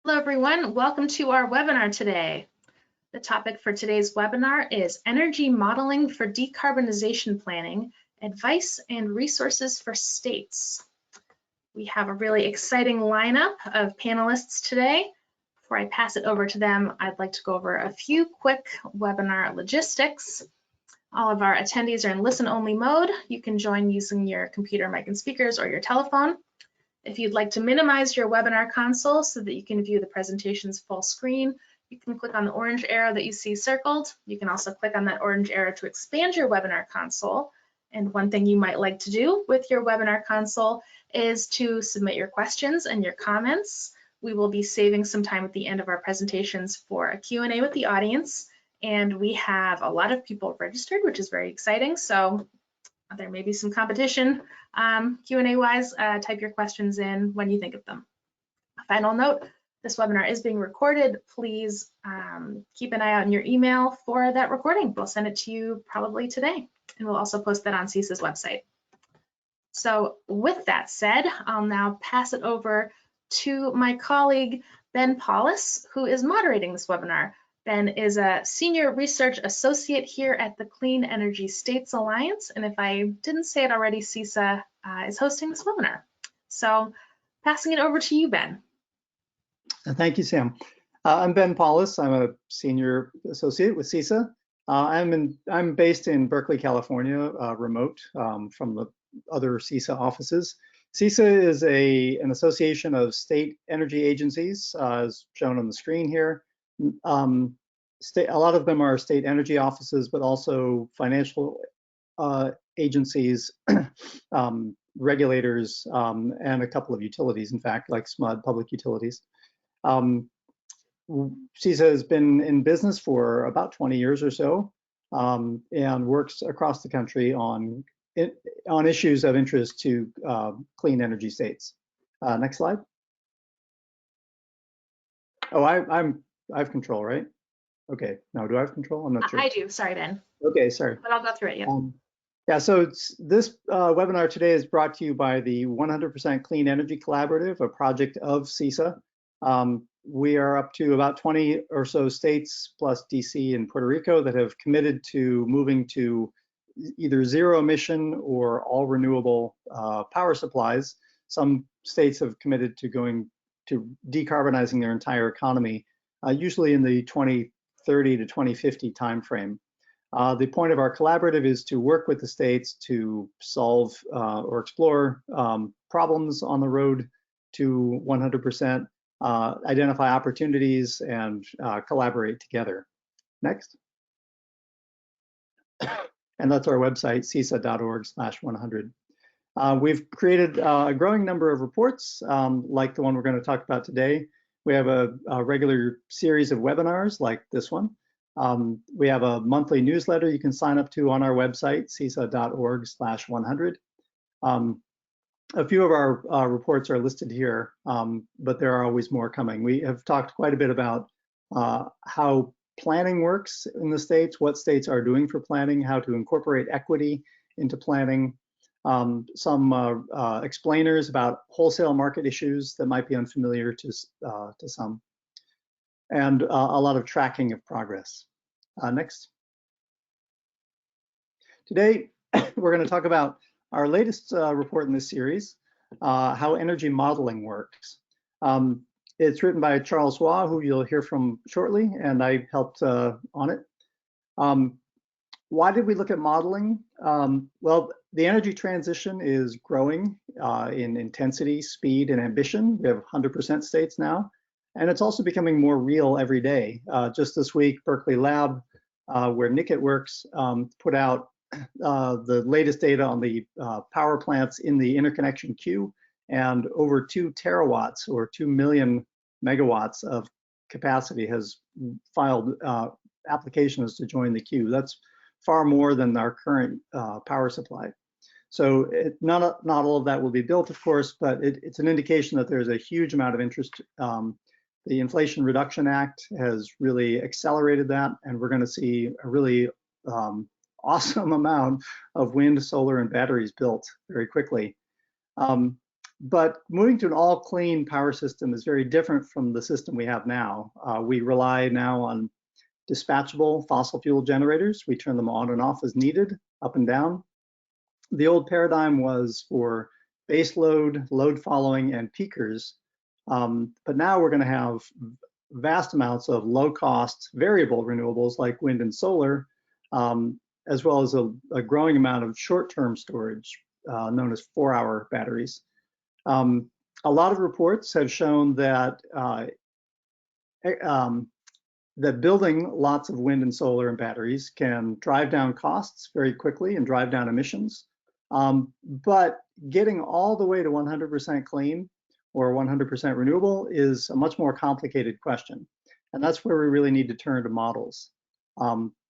Hello, everyone. Welcome to our webinar today. The topic for today's webinar is Energy Modeling for Decarbonization Planning, Advice and Resources for States. We have a really exciting lineup of panelists today. Before I pass it over to them, I'd like to go over a few quick webinar logistics. All of our attendees are in listen-only mode. You can join using your computer, mic, and speakers or your telephone. If you'd like to minimize your webinar console so that you can view the presentation's full screen, you can click on the orange arrow that you see circled. You can also click on that orange arrow to expand your webinar console. And one thing you might like to do with your webinar console is to submit your questions and your comments. We will be saving some time at the end of our presentations for a Q&A with the audience. And we have a lot of people registered, which is very exciting. So there may be some competition Q&A wise. Type your questions in when you think of them. A final note, this webinar is being recorded. Please keep an eye out in your email for that recording. We'll send it to you probably today, and we'll also post that on CESA's website. So with that said, I'll now pass it over to my colleague, Ben Paulos, who is moderating this webinar. Ben is a Senior Research Associate here at the Clean Energy States Alliance, and if I didn't say it already, CESA is hosting this webinar. So passing it over to you, Ben. Thank you, Sam. I'm Ben Paulos. I'm a Senior Associate with CESA. I'm based in Berkeley, California, remote from the other CESA offices. CESA is an association of state energy agencies, as shown on the screen here. A lot of them are state energy offices, but also financial agencies, regulators, and a couple of utilities, in fact, like SMUD, public utilities. CESA has been in business for about 20 years or so, and works across the country on issues of interest to clean energy states. Next slide. Oh, I have control, right? Okay, now do I have control? I'm not sure. I do, sorry, Ben. Okay, sorry. But I'll go through it, yeah. Yeah, so this webinar today is brought to you by the 100% Clean Energy Collaborative, a project of CESA. We are up to about 20 or so states, plus DC and Puerto Rico, that have committed to moving to either zero emission or all renewable power supplies. Some states have committed to going to decarbonizing their entire economy, usually in the 2030 to 2050 timeframe. The point of our collaborative is to work with the states to solve or explore problems on the road to 100%, identify opportunities, and collaborate together. Next. And that's our website, cesa.org/100. We've created a growing number of reports, like the one we're going to talk about today. We have a regular series of webinars like this one. We have a monthly newsletter you can sign up to on our website, cesa.org/100. A few of our reports are listed here, but there are always more coming. We have talked quite a bit about how planning works in the states, what states are doing for planning, how to incorporate equity into planning, some explainers about wholesale market issues that might be unfamiliar to some, and a lot of tracking of progress. Next. Today, we're going to talk about our latest report in this series, how energy modeling works. It's written by Charles Waugh, who you'll hear from shortly, and I helped on it. Why did we look at modeling? Well, the energy transition is growing in intensity, speed, and ambition. We have 100% states now, and it's also becoming more real every day. Just this week, Berkeley Lab, where Nikit works, put out the latest data on the power plants in the interconnection queue, and over 2 terawatts or 2 million megawatts of capacity has filed applications to join the queue. That's far more than our current power supply. So not all of that will be built, of course, but it's an indication that there's a huge amount of interest. The Inflation Reduction Act has really accelerated that, and we're going to see a really awesome amount of wind, solar, and batteries built very quickly. But moving to an all clean power system is very different from the system we have now. We rely now on dispatchable fossil fuel generators. We turn them on and off as needed, up and down. The old paradigm was for base load, load following, and peakers. But now we're going to have vast amounts of low cost variable renewables like wind and solar, as well as a growing amount of short-term storage known as 4-hour batteries. A lot of reports have shown that that building lots of wind and solar and batteries can drive down costs very quickly and drive down emissions. But getting all the way to 100% clean or 100% renewable is a much more complicated question. And that's where we really need to turn to models.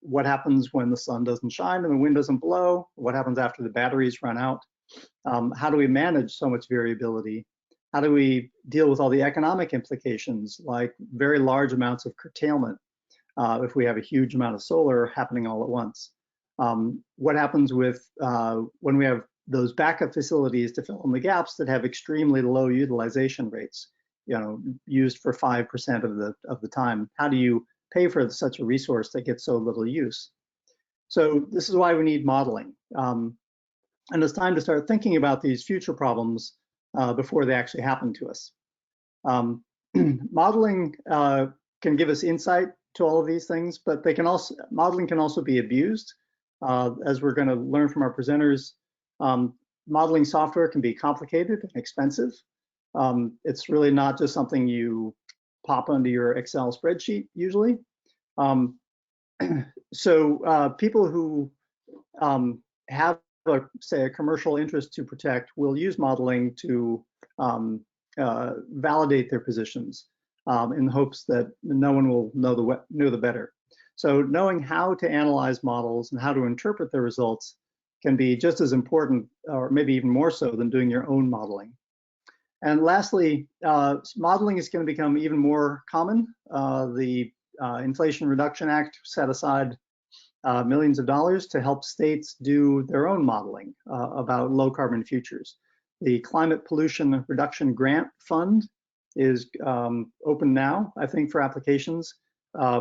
What happens when the sun doesn't shine and the wind doesn't blow? What happens after the batteries run out? How do we manage so much variability? How do we deal with all the economic implications, like very large amounts of curtailment if we have a huge amount of solar happening all at once? What happens with when we have those backup facilities to fill in the gaps that have extremely low utilization rates, used for 5% of the time? How do you pay for such a resource that gets so little use? So this is why we need modeling. And it's time to start thinking about these future problems before they actually happen to us. Modeling can give us insight to all of these things, but modeling can also be abused. As we're going to learn from our presenters, modeling software can be complicated and expensive. It's really not just something you pop onto your Excel spreadsheet usually. So people who have, say, a commercial interest to protect will use modeling to validate their positions in hopes that no one will know the better. So knowing how to analyze models and how to interpret their results can be just as important, or maybe even more so, than doing your own modeling. And lastly, modeling is going to become even more common. The Inflation Reduction Act set aside millions of dollars to help states do their own modeling about low carbon futures. The Climate Pollution Reduction Grant Fund is open now, I think, for applications,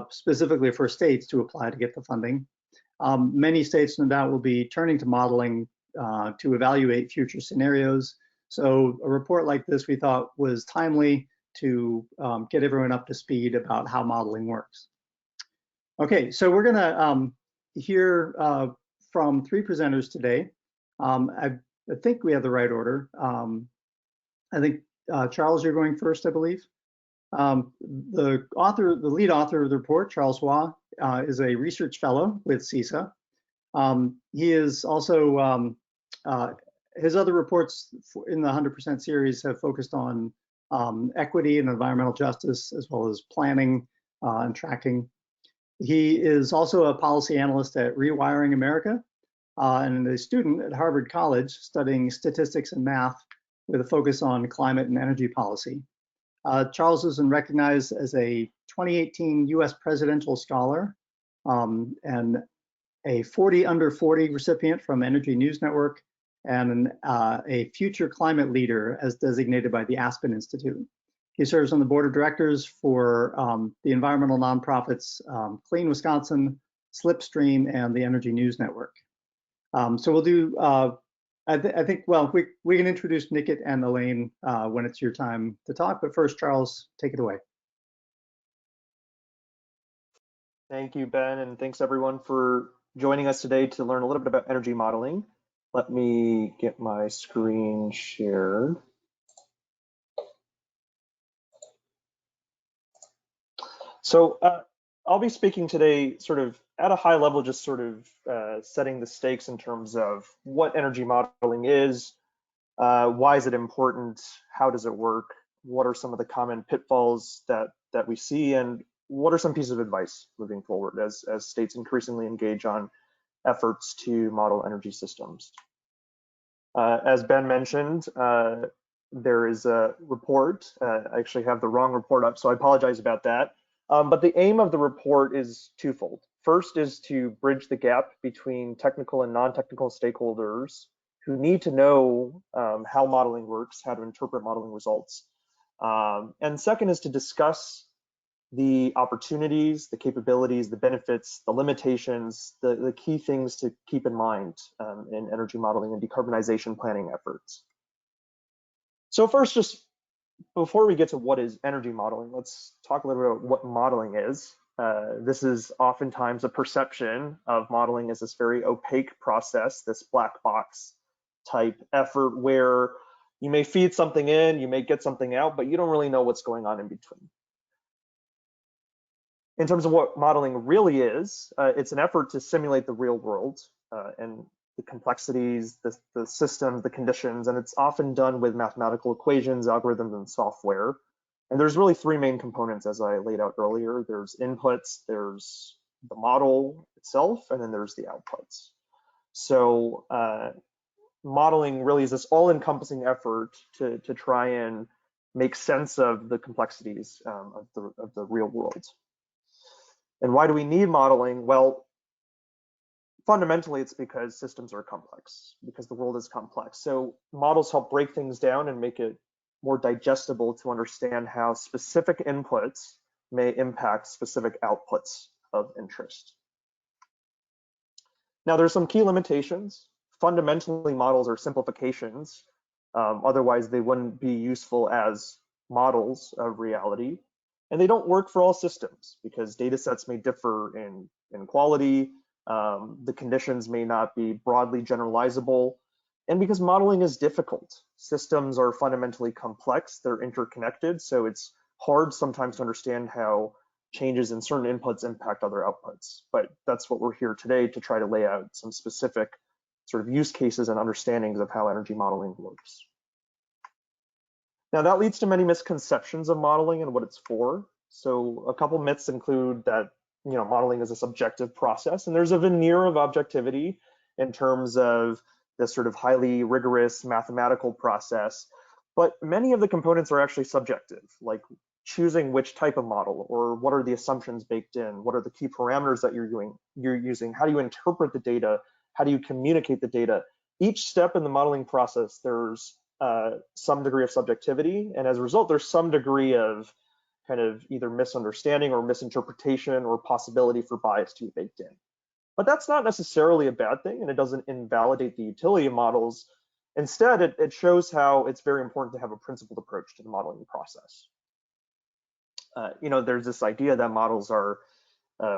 specifically for states to apply to get the funding. Many states, no doubt, will be turning to modeling to evaluate future scenarios. So a report like this we thought was timely to get everyone up to speed about how modeling works. Okay, so we're gonna hear from 3 presenters today. I think we have the right order. I think Charles, you're going first, I believe. The lead author of the report, Charles Hua, is a research fellow with CESA. He is also, his other reports in the 100% series have focused on equity and environmental justice, as well as planning and tracking. He is also a policy analyst at Rewiring America and a student at Harvard College studying statistics and math with a focus on climate and energy policy. Charles is recognized as a 2018 US Presidential Scholar and a 40 under 40 recipient from Energy News Network, and a future climate leader as designated by the Aspen Institute. He serves on the board of directors for the environmental nonprofits Clean Wisconsin, Slipstream, and the Energy News Network. So we'll do, I think, well, we can introduce Nikit and Elaine when it's your time to talk, but first, Charles, take it away. Thank you, Ben, and thanks everyone for joining us today to learn a little bit about energy modeling. Let me get my screen shared. So I'll be speaking today sort of at a high level, just sort of setting the stakes in terms of what energy modeling is, why is it important, how does it work, what are some of the common pitfalls that we see, and what are some pieces of advice moving forward as states increasingly engage on efforts to model energy systems. As Ben mentioned, there is a report. I actually have the wrong report up, so I apologize about that. But the aim of the report is twofold. First is to bridge the gap between technical and non-technical stakeholders who need to know how modeling works, how to interpret modeling results. And second is to discuss the opportunities, the capabilities, the benefits, the limitations, the key things to keep in mind in energy modeling and decarbonization planning efforts. So first, just before we get to what is energy modeling, let's talk a little bit about what modeling is. This is oftentimes a perception of modeling as this very opaque process, this black box type effort where you may feed something in, you may get something out, but you don't really know what's going on in between. In terms of what modeling really is, it's an effort to simulate the real world and the complexities, the systems, the conditions, and it's often done with mathematical equations, algorithms, and software. And there's really three main components, as I laid out earlier. There's inputs, there's the model itself, and then there's the outputs. So modeling really is this all-encompassing effort to try and make sense of the complexities of the real world. And why do we need modeling? Well, fundamentally, it's because systems are complex, because the world is complex. So models help break things down and make it more digestible to understand how specific inputs may impact specific outputs of interest. Now, there's some key limitations. Fundamentally, models are simplifications. Otherwise, they wouldn't be useful as models of reality. And they don't work for all systems because data sets may differ in quality, the conditions may not be broadly generalizable, and because modeling is difficult. Systems are fundamentally complex, they're interconnected, so it's hard sometimes to understand how changes in certain inputs impact other outputs. But that's what we're here today to try to lay out some specific sort of use cases and understandings of how energy modeling works. Now that leads to many misconceptions of modeling and what it's for. So a couple myths include that modeling is a subjective process, and there's a veneer of objectivity in terms of this sort of highly rigorous mathematical process. But many of the components are actually subjective, like choosing which type of model, or what are the assumptions baked in, what are the key parameters that you're using, how do you interpret the data, how do you communicate the data. Each step in the modeling process, there's some degree of subjectivity, and as a result, there's some degree of kind of either misunderstanding or misinterpretation or possibility for bias to be baked in. But that's not necessarily a bad thing, and it doesn't invalidate the utility of models. Instead, it shows how it's very important to have a principled approach to the modeling process. There's this idea that models are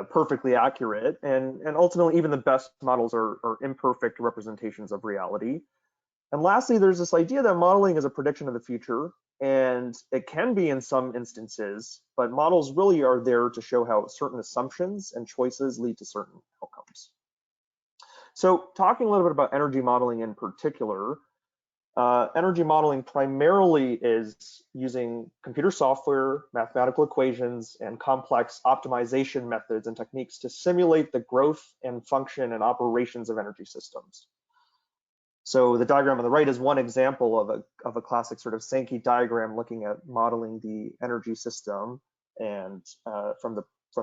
perfectly accurate, and ultimately even the best models are imperfect representations of reality. And lastly, there's this idea that modeling is a prediction of the future, and it can be in some instances, but models really are there to show how certain assumptions and choices lead to certain outcomes. So talking a little bit about energy modeling in particular, energy modeling primarily is using computer software, mathematical equations, and complex optimization methods and techniques to simulate the growth and function and operations of energy systems. So the diagram on the right is one example of a classic sort of Sankey diagram looking at modeling the energy system and from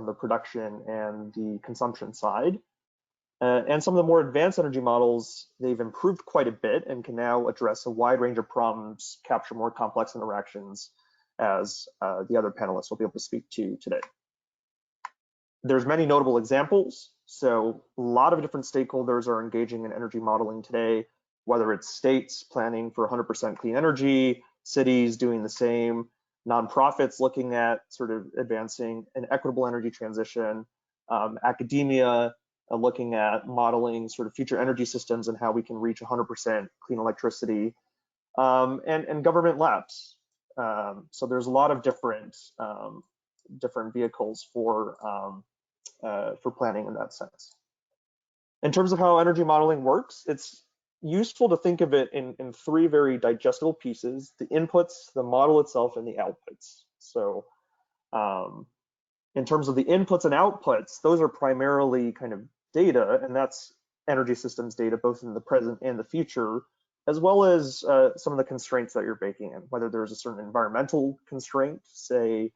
the production and the consumption side. And some of the more advanced energy models, they've improved quite a bit and can now address a wide range of problems, capture more complex interactions, as the other panelists will be able to speak to today. There's many notable examples. So a lot of different stakeholders are engaging in energy modeling today, whether it's states planning for 100% clean energy, cities doing the same, nonprofits looking at sort of advancing an equitable energy transition, academia looking at modeling sort of future energy systems and how we can reach 100% clean electricity, and government labs. So there's a lot of different vehicles for planning in that sense. In terms of how energy modeling works, it's useful to think of it in three very digestible pieces: the inputs, the model itself, and the outputs. So in terms of the inputs and outputs, those are primarily kind of data, and that's energy systems data, both in the present and the future, as well as some of the constraints that you're baking in, whether there's a certain environmental constraint, say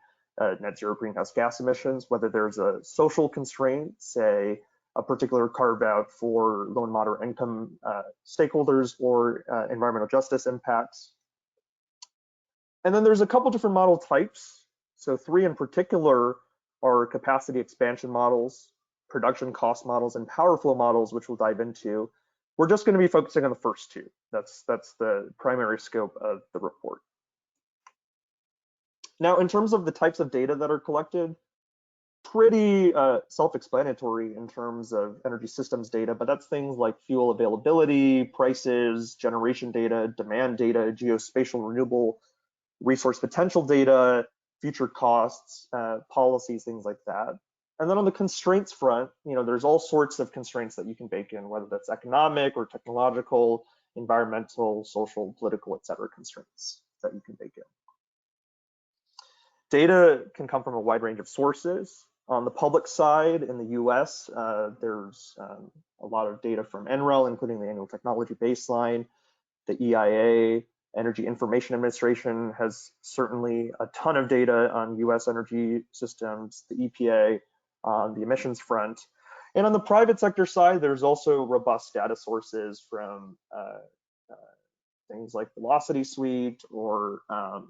net zero greenhouse gas emissions, whether there's a social constraint, say a particular carve out for low and moderate income stakeholders or environmental justice impacts. And then there's a couple different model types. So 3 in particular are capacity expansion models, production cost models, and power flow models, which we'll dive into. We're just going to be focusing on the first 2. That's the primary scope of the report. Now, in terms of the types of data that are collected, pretty self-explanatory in terms of energy systems data, but that's things like fuel availability, prices, generation data, demand data, geospatial renewable resource potential data, future costs, policies, things like that. And then on the constraints front, there's all sorts of constraints that you can bake in, whether that's economic or technological, environmental, social, political, et cetera, constraints that you can bake in. Data can come from a wide range of sources. On the public side, in the US, there's a lot of data from NREL, including the Annual Technology Baseline, the EIA, Energy Information Administration has certainly a ton of data on US energy systems, the EPA on the emissions front. And on the private sector side, there's also robust data sources from things like Velocity Suite or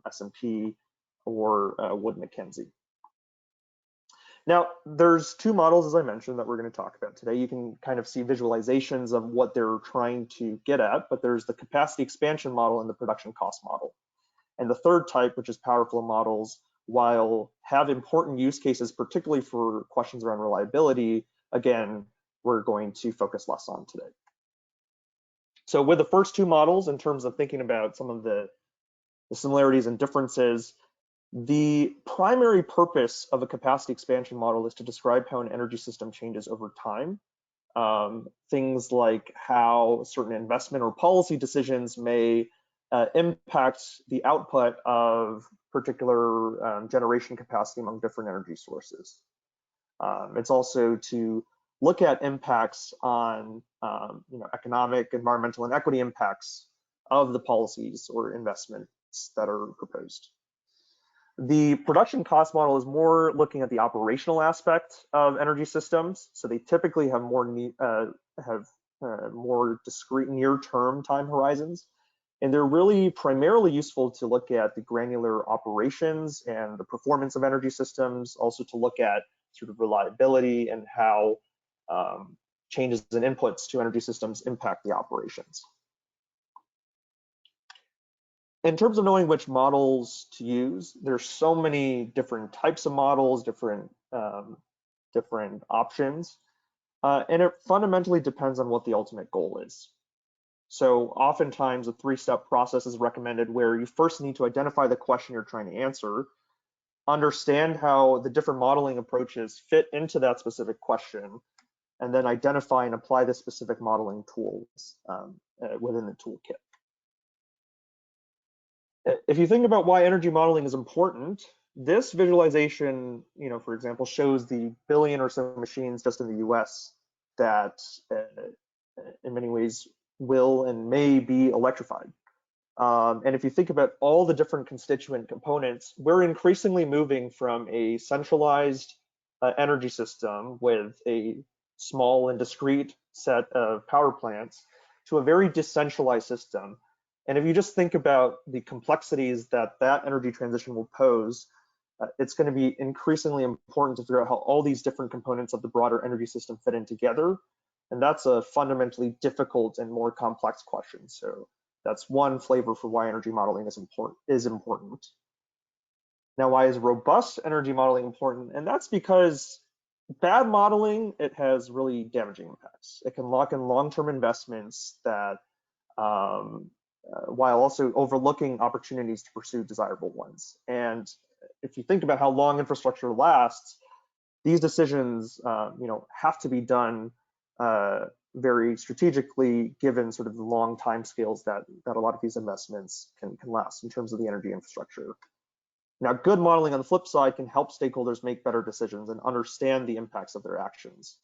S&P or Wood Mackenzie. Now, there's 2 models, as I mentioned, that we're going to talk about today. You can kind of see visualizations of what they're trying to get at, but there's the capacity expansion model and the production cost model. And the third type, which is power flow models, while have important use cases, particularly for questions around reliability, again, we're going to focus less on today. So with the first 2 models, in terms of thinking about some of the similarities and differences, the primary purpose of a capacity expansion model is to describe how an energy system changes over time. Things like how certain investment or policy decisions may impact the output of particular generation capacity among different energy sources. It's also to look at impacts on economic, environmental, and equity impacts of the policies or investments that are proposed. The production cost model is more looking at the operational aspect of energy systems. So they typically have more discrete near-term time horizons. And they're really primarily useful to look at the granular operations and the performance of energy systems, also to look at sort of reliability and how changes in inputs to energy systems impact the operations. In terms of knowing which models to use, there's so many different types of models, different options, and it fundamentally depends on what the ultimate goal is. So oftentimes a 3-step process is recommended where you first need to identify the question you're trying to answer, understand how the different modeling approaches fit into that specific question, and then identify and apply the specific modeling tools within the toolkit. If you think about why energy modeling is important, this visualization, for example, shows the billion or so machines just in the US that in many ways will and may be electrified. And if you think about all the different constituent components, we're increasingly moving from a centralized energy system with a small and discrete set of power plants to a very decentralized system. And if you just think about the complexities that energy transition will pose, it's going to be increasingly important to figure out how all these different components of the broader energy system fit in together. And that's a fundamentally difficult and more complex question. So that's one flavor for why energy modeling is important. Now, why is robust energy modeling important? And that's because bad modeling, it has really damaging impacts. It can lock in long-term investments that while also overlooking opportunities to pursue desirable ones. And if you think about how long infrastructure lasts, these decisions have to be done very strategically, given sort of the long time scales that a lot of these investments can last in terms of the energy infrastructure. Now, good modeling on the flip side can help stakeholders make better decisions and understand the impacts of their actions.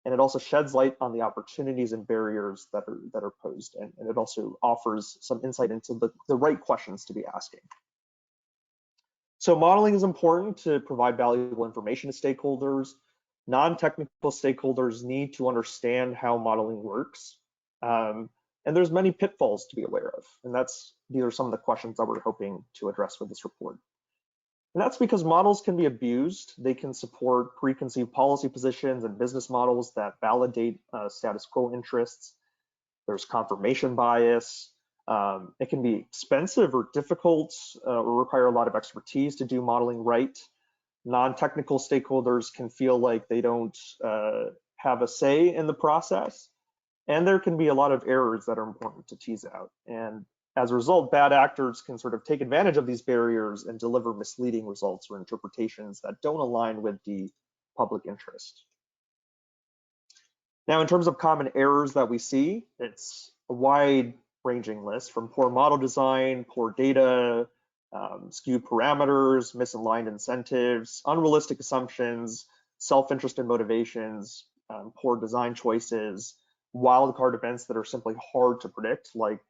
And it also sheds light on the opportunities and barriers that are posed, and it also offers some insight into the right questions to be asking. So modeling is important to provide valuable information to stakeholders. Non-technical stakeholders need to understand how modeling works. And there's many pitfalls to be aware of. And these are some of the questions that we're hoping to address with this report. And that's because models can be abused. They can support preconceived policy positions and business models that validate status quo interests. There's confirmation bias. It can be expensive or difficult or require a lot of expertise to do modeling right. Non-technical stakeholders can feel like they don't have a say in the process. And there can be a lot of errors that are important to tease out. And as a result, bad actors can sort of take advantage of these barriers and deliver misleading results or interpretations that don't align with the public interest. Now, in terms of common errors that we see, it's a wide-ranging list from poor model design, poor data, skewed parameters, misaligned incentives, unrealistic assumptions, self-interested motivations, poor design choices, wildcard events that are simply hard to predict, like,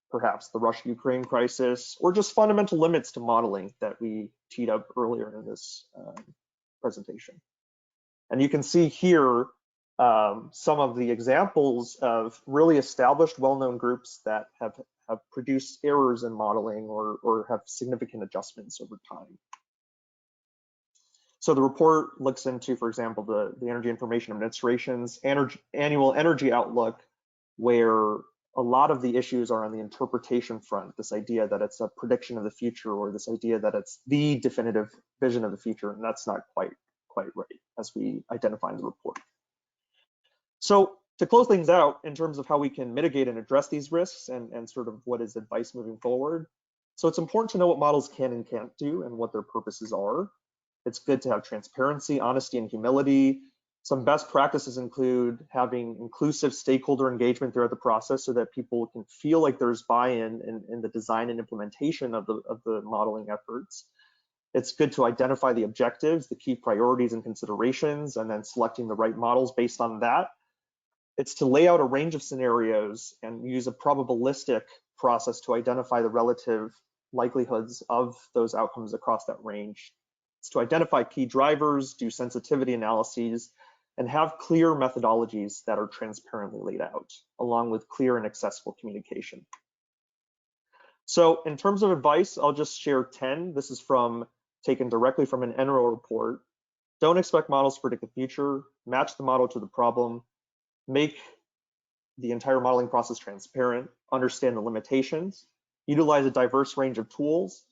perhaps the Russia-Ukraine crisis, or just fundamental limits to modeling that we teed up earlier in this presentation. And you can see here some of the examples of really established, well-known groups that have produced errors in modeling or have significant adjustments over time. So the report looks into, for example, the Energy Information Administration's annual energy outlook, where a lot of the issues are on the interpretation front, this idea that it's a prediction of the future or this idea that it's the definitive vision of the future, and that's not quite right, as we identify in the report. So to close things out in terms of how we can mitigate and address these risks and sort of what is advice moving forward. So it's important to know what models can and can't do and what their purposes are. It's good to have transparency, honesty, and humility. Some best practices include having inclusive stakeholder engagement throughout the process so that people can feel like there's buy-in in the design and implementation of the modeling efforts. It's good to identify the objectives, the key priorities and considerations, and then selecting the right models based on that. It's to lay out a range of scenarios and use a probabilistic process to identify the relative likelihoods of those outcomes across that range. It's to identify key drivers, do sensitivity analyses, and have clear methodologies that are transparently laid out, along with clear and accessible communication. So in terms of advice, I'll just share 10. This is taken directly from an NREL report. Don't expect models to predict the future, match the model to the problem, make the entire modeling process transparent, understand the limitations, utilize a diverse range of tools,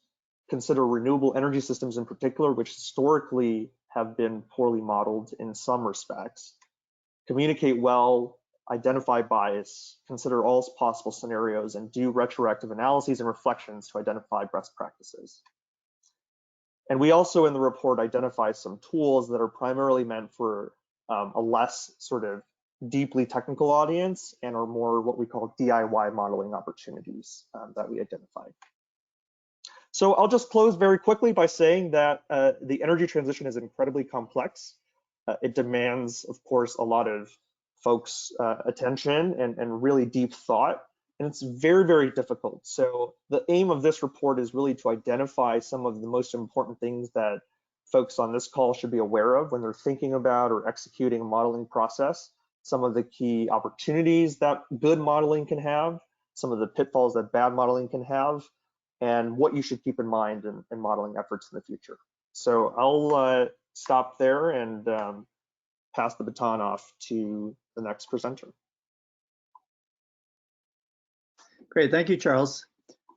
consider renewable energy systems in particular, which historically have been poorly modeled in some respects, communicate well, identify bias, consider all possible scenarios, and do retroactive analyses and reflections to identify best practices. And we also in the report identify some tools that are primarily meant for a less sort of deeply technical audience and are more what we call DIY modeling opportunities that we identified. So I'll just close very quickly by saying that the energy transition is incredibly complex. It demands, of course, a lot of folks' attention and really deep thought, and it's very, very difficult. So the aim of this report is really to identify some of the most important things that folks on this call should be aware of when they're thinking about or executing a modeling process, some of the key opportunities that good modeling can have, some of the pitfalls that bad modeling can have, and what you should keep in mind in modeling efforts in the future. So I'll stop there and pass the baton off to the next presenter. Great, thank you, Charles.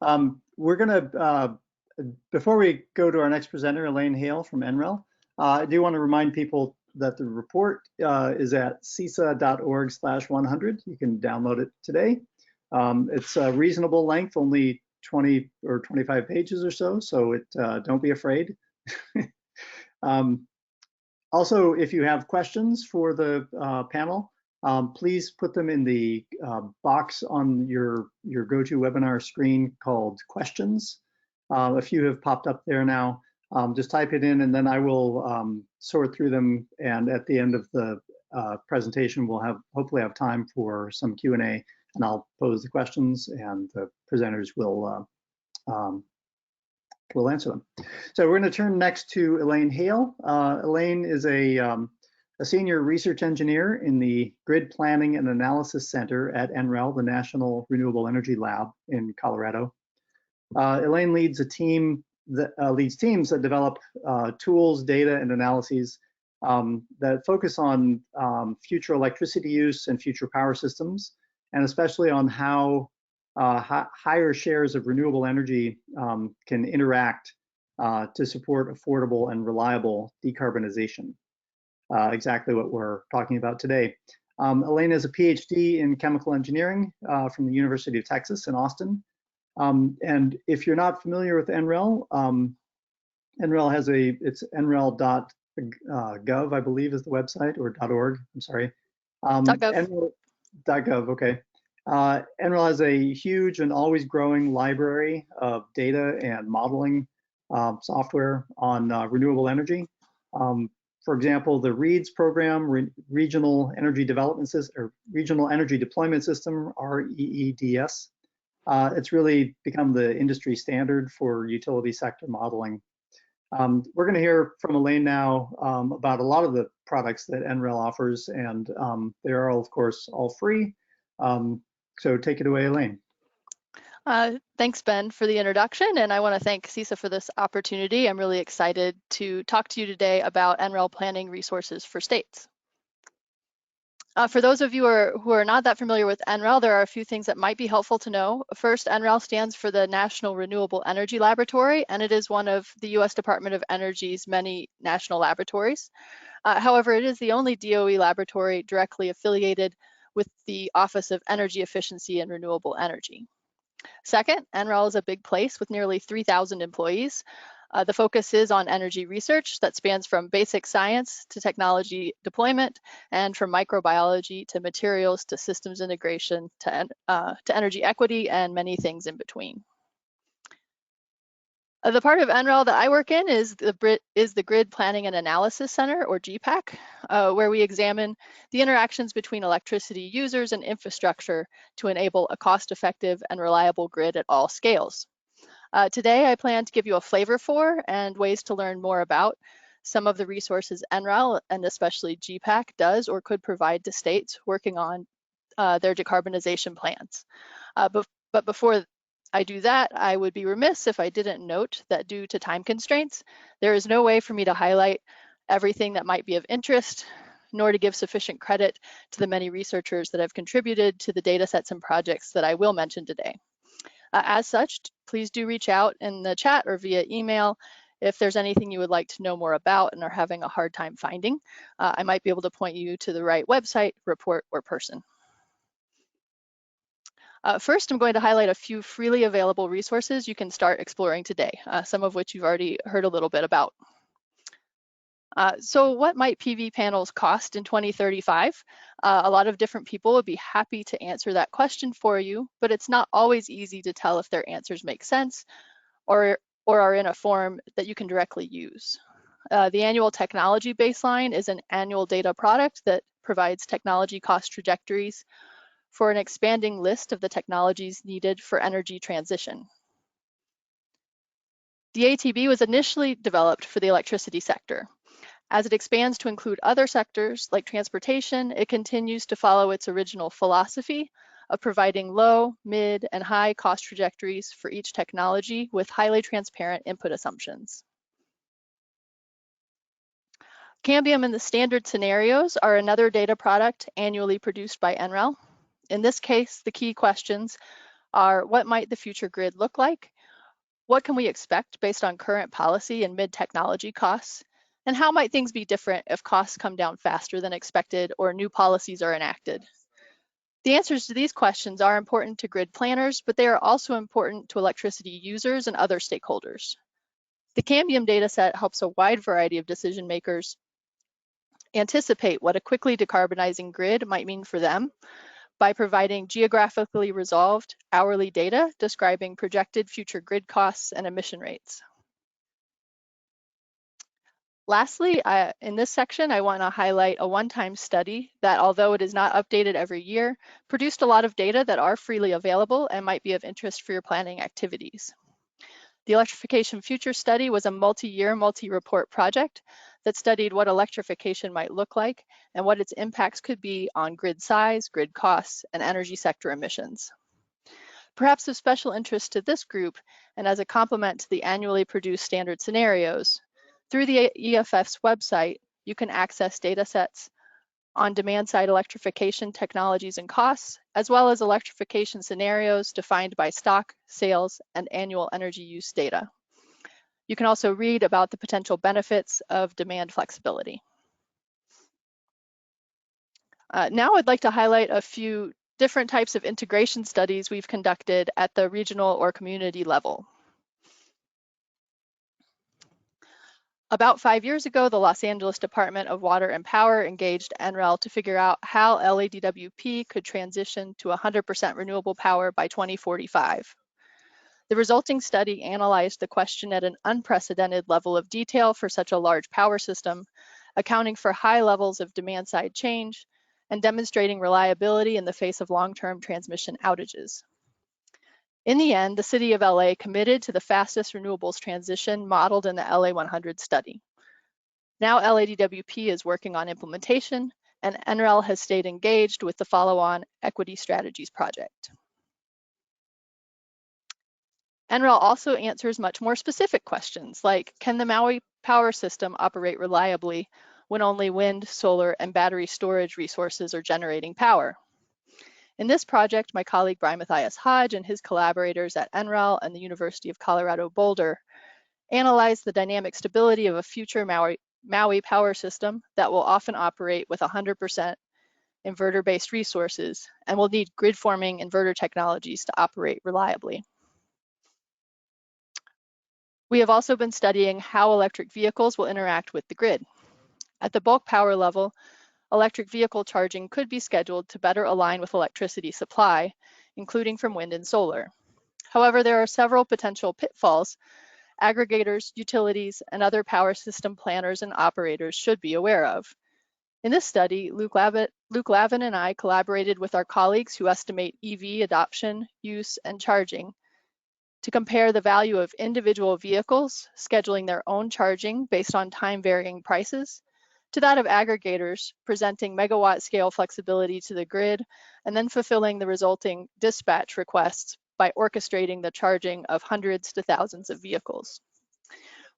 We're gonna, before we go to our next presenter, Elaine Hale from NREL, I do want to remind people that the report is at CESA.org/100. You can download it today. It's a reasonable length, only 20 or 25 pages or so, so don't be afraid. Also, if you have questions for the panel, please put them in the box on your GoToWebinar screen called questions. A few have popped up there now. Just type it in and then I will sort through them, and at the end of the presentation we'll hopefully have time for some Q&A, and I'll pose the questions and the presenters will we'll answer them. So we're going to turn next to Elaine Hale. Elaine is a senior research engineer in the Grid Planning and Analysis Center at NREL, the National Renewable Energy Lab in Colorado. Elaine leads teams that develop tools, data, and analyses that focus on future electricity use and future power systems, and especially on how higher shares of renewable energy can interact to support affordable and reliable decarbonization. Exactly what we're talking about today. Elaine has a PhD in chemical engineering from the University of Texas in Austin. And if you're not familiar with NREL, NREL has it's nrel.gov, I believe is the website, or .org, I'm sorry. .gov. .gov, okay. NREL has a huge and always growing library of data and modeling software on renewable energy. For example, the REEDS program, Regional Energy Development System, or Regional Energy Deployment System, REEDS. It's really become the industry standard for utility sector modeling. We're going to hear from Elaine now about a lot of the products that NREL offers, and they are, of course, all free. So take it away, Elaine. Thanks, Ben, for the introduction, and I want to thank CESA for this opportunity. I'm really excited to talk to you today about NREL planning resources for states. For those of you who are not that familiar with NREL, there are a few things that might be helpful to know. First, NREL stands for the National Renewable Energy Laboratory, and it is one of the US Department of Energy's many national laboratories. However, it is the only DOE laboratory directly affiliated with the Office of Energy Efficiency and Renewable Energy. Second, NREL is a big place with nearly 3,000 employees. The focus is on energy research that spans from basic science to technology deployment, and from microbiology to materials to systems integration to energy equity and many things in between. The part of NREL that I work in is the Grid Planning and Analysis Center, or GPAC, where we examine the interactions between electricity users and infrastructure to enable a cost-effective and reliable grid at all scales. Today, I plan to give you a flavor for and ways to learn more about some of the resources NREL, and especially GPAC, does or could provide to states working on their decarbonization plans. But before I do that, I would be remiss if I didn't note that due to time constraints, there is no way for me to highlight everything that might be of interest, nor to give sufficient credit to the many researchers that have contributed to the data sets and projects that I will mention today. As such, please do reach out in the chat or via email if there's anything you would like to know more about and are having a hard time finding. I might be able to point you to the right website, report, or person. First, I'm going to highlight a few freely available resources you can start exploring today, some of which you've already heard a little bit about. So what might PV panels cost in 2035? A lot of different people would be happy to answer that question for you, but it's not always easy to tell if their answers make sense or are in a form that you can directly use. The annual technology baseline is an annual data product that provides technology cost trajectories for an expanding list of the technologies needed for energy transition. The ATB was initially developed for the electricity sector. As it expands to include other sectors like transportation, it continues to follow its original philosophy of providing low, mid, and high cost trajectories for each technology with highly transparent input assumptions. Cambium and the standard scenarios are another data product annually produced by NREL. In this case, the key questions are: what might the future grid look like? What can we expect based on current policy and mid-technology costs? And how might things be different if costs come down faster than expected or new policies are enacted? The answers to these questions are important to grid planners, but they are also important to electricity users and other stakeholders. The Cambium dataset helps a wide variety of decision makers anticipate what a quickly decarbonizing grid might mean for them by providing geographically resolved hourly data describing projected future grid costs and emission rates. Lastly, in this section, I want to highlight a one-time study that, although it is not updated every year, produced a lot of data that are freely available and might be of interest for your planning activities. The Electrification Future Study was a multi-year, multi-report project that studied what electrification might look like and what its impacts could be on grid size, grid costs, and energy sector emissions. Perhaps of special interest to this group, and as a complement to the annually produced standard scenarios, through the EFF's website, you can access data sets on demand-side electrification technologies and costs, as well as electrification scenarios defined by stock, sales, and annual energy use data. You can also read about the potential benefits of demand flexibility. Now I'd like to highlight a few different types of integration studies we've conducted at the regional or community level. About 5 years ago, the Los Angeles Department of Water and Power engaged NREL to figure out how LADWP could transition to 100% renewable power by 2045. The resulting study analyzed the question at an unprecedented level of detail for such a large power system, accounting for high levels of demand-side change and demonstrating reliability in the face of long-term transmission outages. In the end, the City of LA committed to the fastest renewables transition modeled in the LA 100 study. Now LADWP is working on implementation, and NREL has stayed engaged with the follow-on Equity Strategies project. NREL also answers much more specific questions like, can the Maui power system operate reliably when only wind, solar, and battery storage resources are generating power? In this project, my colleague Brian Matthias Hodge and his collaborators at NREL and the University of Colorado Boulder analyzed the dynamic stability of a future Maui power system that will often operate with 100% inverter-based resources and will need grid-forming inverter technologies to operate reliably. We have also been studying how electric vehicles will interact with the grid. At the bulk power level, electric vehicle charging could be scheduled to better align with electricity supply, including from wind and solar. However, there are several potential pitfalls aggregators, utilities, and other power system planners and operators should be aware of. In this study, Luke Lavin and I collaborated with our colleagues who estimate EV adoption, use, and charging to compare the value of individual vehicles scheduling their own charging based on time-varying prices to that of aggregators presenting megawatt scale flexibility to the grid and then fulfilling the resulting dispatch requests by orchestrating the charging of hundreds to thousands of vehicles.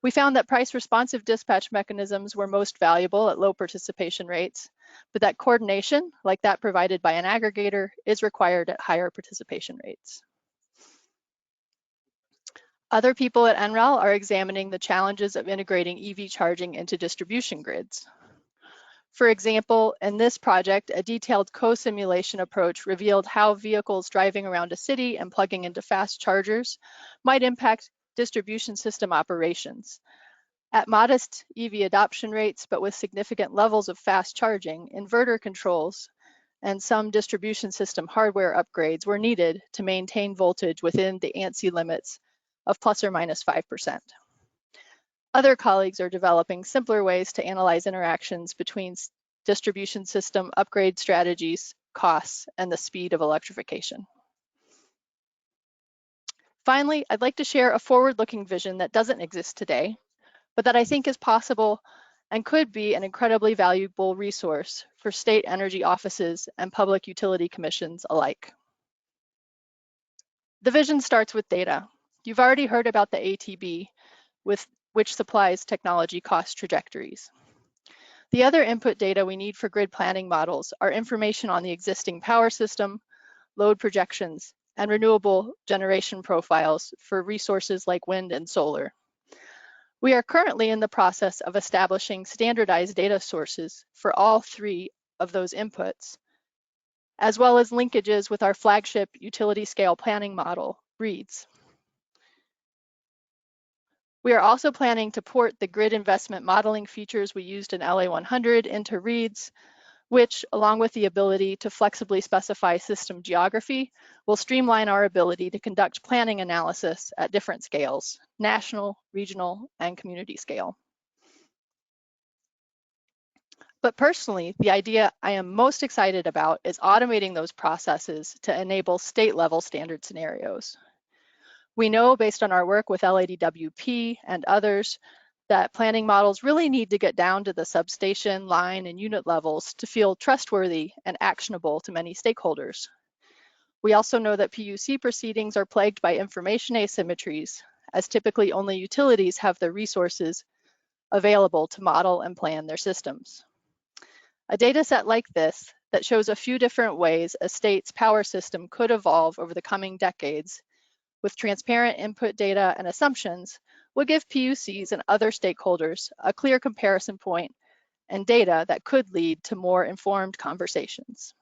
We found that price responsive dispatch mechanisms were most valuable at low participation rates, but that coordination, like that provided by an aggregator, is required at higher participation rates. Other people at NREL are examining the challenges of integrating EV charging into distribution grids. For example, in this project, a detailed co-simulation approach revealed how vehicles driving around a city and plugging into fast chargers might impact distribution system operations. At modest EV adoption rates, but with significant levels of fast charging, inverter controls and some distribution system hardware upgrades were needed to maintain voltage within the ANSI limits of plus or minus 5%. Other colleagues are developing simpler ways to analyze interactions between distribution system upgrade strategies, costs, and the speed of electrification. Finally, I'd like to share a forward-looking vision that doesn't exist today, but that I think is possible and could be an incredibly valuable resource for state energy offices and public utility commissions alike. The vision starts with data. You've already heard about the ATB, which supplies technology cost trajectories. The other input data we need for grid planning models are information on the existing power system, load projections, and renewable generation profiles for resources like wind and solar. We are currently in the process of establishing standardized data sources for all three of those inputs, as well as linkages with our flagship utility scale planning model, REEDS. We are also planning to port the grid investment modeling features we used in LA 100 into REEDS, which, along with the ability to flexibly specify system geography, will streamline our ability to conduct planning analysis at different scales, national, regional, and community scale. But personally, the idea I am most excited about is automating those processes to enable state-level standard scenarios. We know based on our work with LADWP and others that planning models really need to get down to the substation, line, and unit levels to feel trustworthy and actionable to many stakeholders. We also know that PUC proceedings are plagued by information asymmetries, as typically only utilities have the resources available to model and plan their systems. A data set like this that shows a few different ways a state's power system could evolve over the coming decades with transparent input data and assumptions would give PUCs and other stakeholders a clear comparison point and data that could lead to more informed conversations.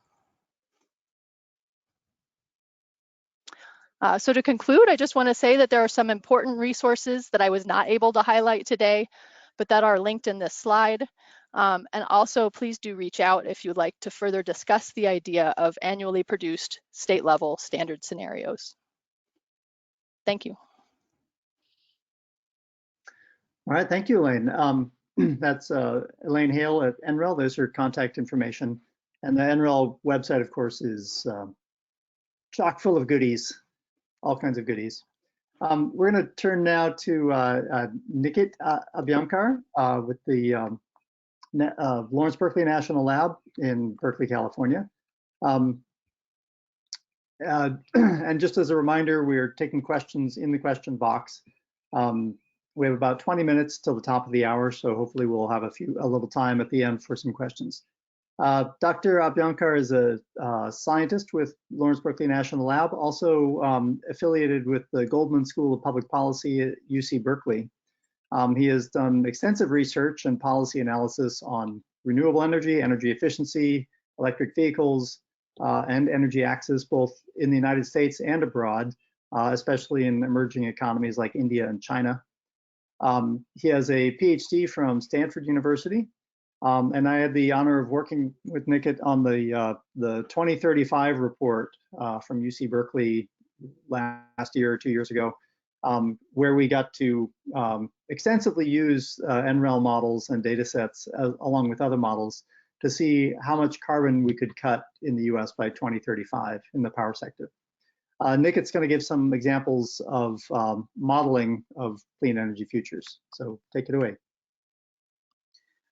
So to conclude, I just want to say that there are some important resources that I was not able to highlight today, but that are linked in this slide. And also, please do reach out if you'd like to further discuss the idea of annually produced state-level standard scenarios. Thank you. All right, thank you, Elaine. That's Elaine Hale at NREL. There's her contact information. And the NREL website, of course, is chock full of goodies, all kinds of goodies. We're going to turn now to Nikit Abhyankar with the Lawrence Berkeley National Lab in Berkeley, California. And just as a reminder, we're taking questions in the question box. We have about 20 minutes till the top of the hour, so hopefully we'll have a little time at the end for some questions. Dr. Abhyankar is a scientist with Lawrence Berkeley National Lab, also affiliated with the Goldman School of Public Policy at UC Berkeley. He has done extensive research and policy analysis on renewable energy, energy efficiency, electric vehicles, and energy access, both in the United States and abroad, especially in emerging economies like India and China. He has a PhD from Stanford University, and I had the honor of working with Nikit on the 2035 report from UC Berkeley last year or 2 years ago, where we got to extensively use NREL models and data sets along with other models to see how much carbon we could cut in the US by 2035 in the power sector. Nikit's going to give some examples of modeling of clean energy futures. So take it away.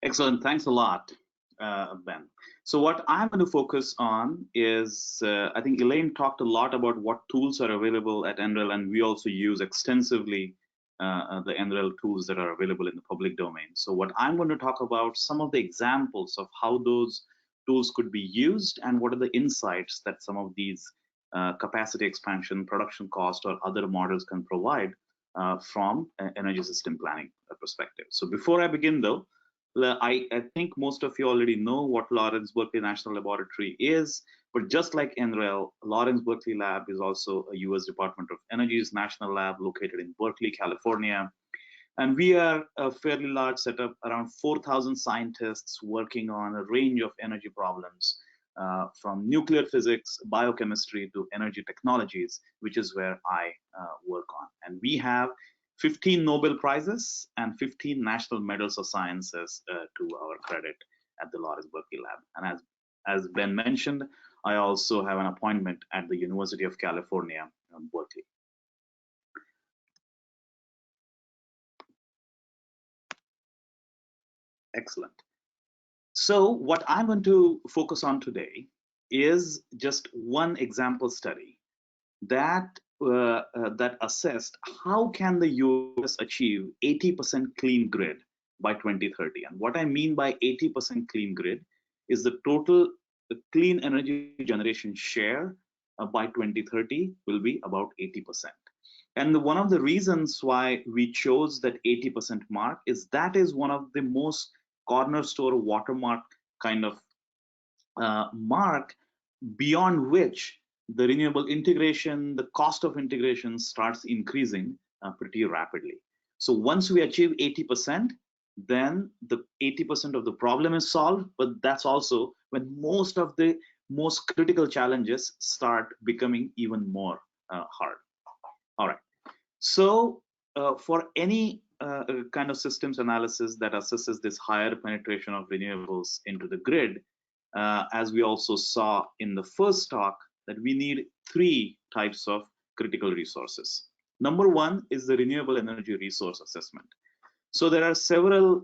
Excellent. Thanks a lot, Ben. So what I'm going to focus on is, I think Elaine talked a lot about what tools are available at NREL, and we also use extensively the NREL tools that are available in the public domain. So what I'm going to talk about some of the examples of how those tools could be used and what are the insights that some of these capacity expansion, production cost, or other models can provide from an energy system planning perspective. So before I begin though, I think most of you already know what Lawrence Berkeley National Laboratory is, but just like NREL, Lawrence Berkeley Lab is also a US Department of Energy's national lab located in Berkeley, California. And we are a fairly large setup, around 4,000 scientists working on a range of energy problems, from nuclear physics, biochemistry to energy technologies, which is where I work on. And we have 15 Nobel Prizes and 15 National Medals of Sciences to our credit at the Lawrence Berkeley Lab. And as Ben mentioned, I also have an appointment at the University of California, Berkeley. Excellent. So what I'm going to focus on today is just one example study that that assessed how can the US achieve 80% clean grid by 2030. And what I mean by 80% clean grid is the total clean energy generation share by 2030 will be about 80%. And one of the reasons why we chose that 80% mark is that is one of the most cornerstone watermark kind of mark beyond which the renewable integration, the cost of integration starts increasing pretty rapidly. So once we achieve 80%, then the 80% of the problem is solved, but that's also when most of the most critical challenges start becoming even more hard. All right. So for any kind of systems analysis that assesses this higher penetration of renewables into the grid, as we also saw in the first talk, that we need three types of critical resources. Number one is the renewable energy resource assessment. So there are several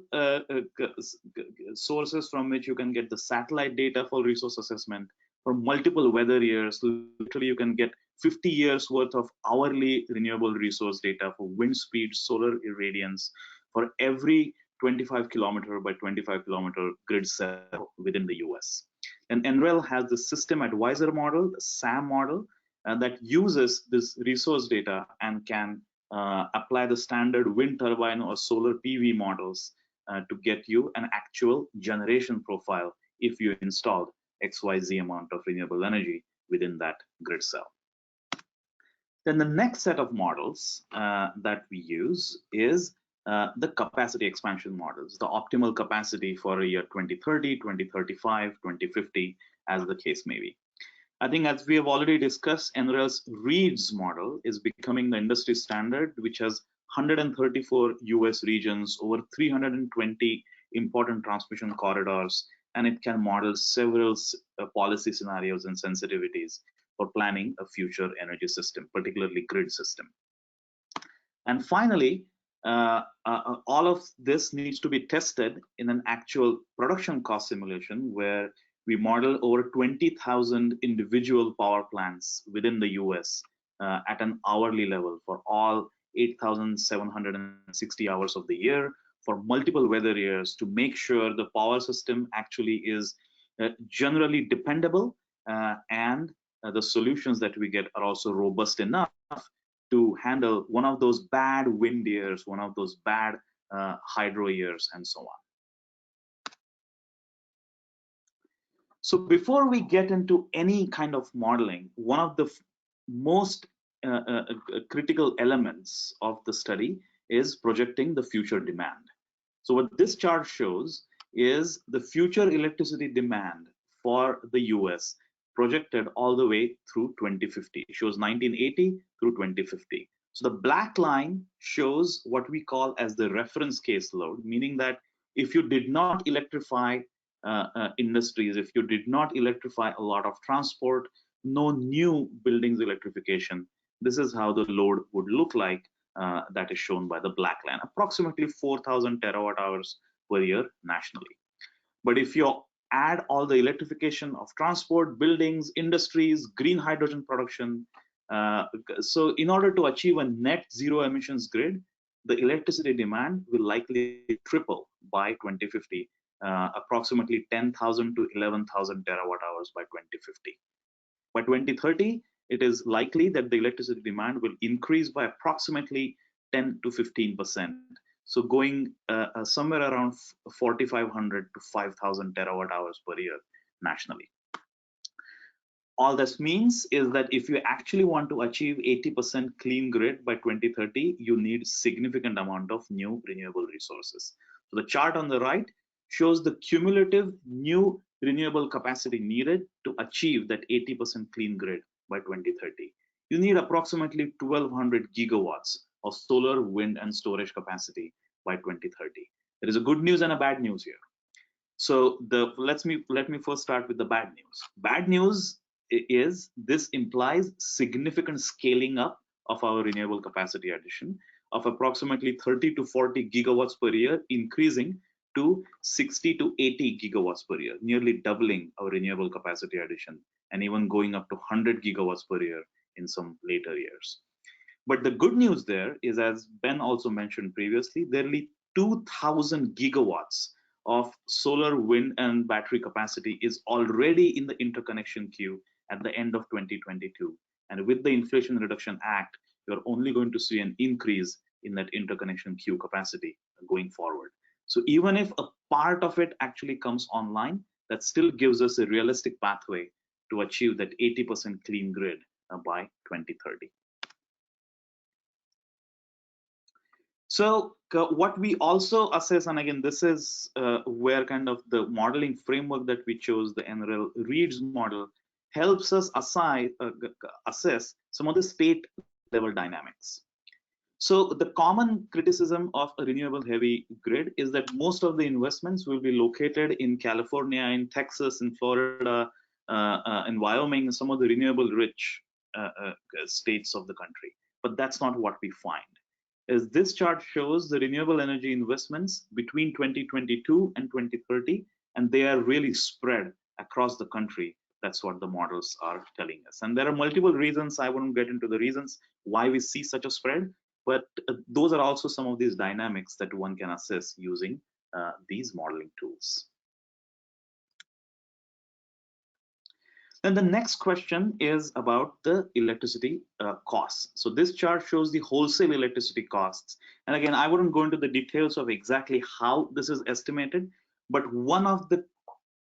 sources from which you can get the satellite data for resource assessment for multiple weather years. Literally, you can get 50 years worth of hourly renewable resource data for wind speed, solar irradiance for every 25 kilometer by 25 kilometer grid cell within the US. And NREL has the system advisor model, the SAM model, that uses this resource data and can apply the standard wind turbine or solar PV models to get you an actual generation profile if you installed XYZ amount of renewable energy within that grid cell. Then the next set of models that we use is the capacity expansion models, the optimal capacity for a year 2030, 2035, 2050, as the case may be. I think as we have already discussed, NREL's READS model is becoming the industry standard, which has 134 US regions, over 320 important transmission corridors, and it can model several policy scenarios and sensitivities for planning a future energy system, particularly grid system. And finally, all of this needs to be tested in an actual production cost simulation where we model over 20,000 individual power plants within the US at an hourly level for all 8,760 hours of the year for multiple weather years to make sure the power system actually is generally dependable and the solutions that we get are also robust enough to handle one of those bad wind years, one of those bad hydro years, and so on. So before we get into any kind of modeling, one of the most critical elements of the study is projecting the future demand. So what this chart shows is the future electricity demand for the US projected all the way through 2050. It shows 1980 through 2050. So the black line shows what we call as the reference case load, meaning that if you did not electrify industries, if you did not electrify a lot of transport, no new buildings electrification, this is how the load would look like. That is shown by the black line, approximately 4,000 terawatt hours per year nationally. But if you add all the electrification of transport, buildings, industries, green hydrogen production, so in order to achieve a net zero emissions grid, the electricity demand will likely triple by 2050, approximately 10,000 to 11,000 terawatt hours by 2050. By 2030, it is likely that the electricity demand will increase by approximately 10 to 15%. So going somewhere around 4,500 to 5,000 terawatt hours per year nationally. All this means is that if you actually want to achieve 80% clean grid by 2030, you need significant amount of new renewable resources. So the chart on the right shows the cumulative new renewable capacity needed to achieve that 80% clean grid by 2030. You need approximately 1,200 gigawatts of solar, wind, and storage capacity by 2030. There is a good news and a bad news here. So let me first start with the bad news. Bad news is this implies significant scaling up of our renewable capacity addition of approximately 30 to 40 gigawatts per year, increasing to 60 to 80 gigawatts per year, nearly doubling our renewable capacity addition, and even going up to 100 gigawatts per year in some later years. But the good news there is, as Ben also mentioned previously, nearly 2,000 gigawatts of solar, wind, and battery capacity is already in the interconnection queue at the end of 2022. And with the Inflation Reduction Act, you're only going to see an increase in that interconnection queue capacity going forward. So even if a part of it actually comes online, that still gives us a realistic pathway to achieve that 80% clean grid by 2030. So what we also assess, and again, this is where kind of the modeling framework that we chose, the NREL READS model, helps us assess some of the state level dynamics. So the common criticism of a renewable heavy grid is that most of the investments will be located in California, in Texas, in Florida, in Wyoming, some of the renewable rich states of the country. But but that's not what we find. As this chart shows the renewable energy investments between 2022 and 2030, and they are really spread across the country. That's what the models are telling us. And there are multiple reasons. I won't get into the reasons why we see such a spread, but those are also some of these dynamics that one can assess using these modeling tools. Then the next question is about the electricity costs. So this chart shows the wholesale electricity costs. And again, I wouldn't go into the details of exactly how this is estimated, but one of the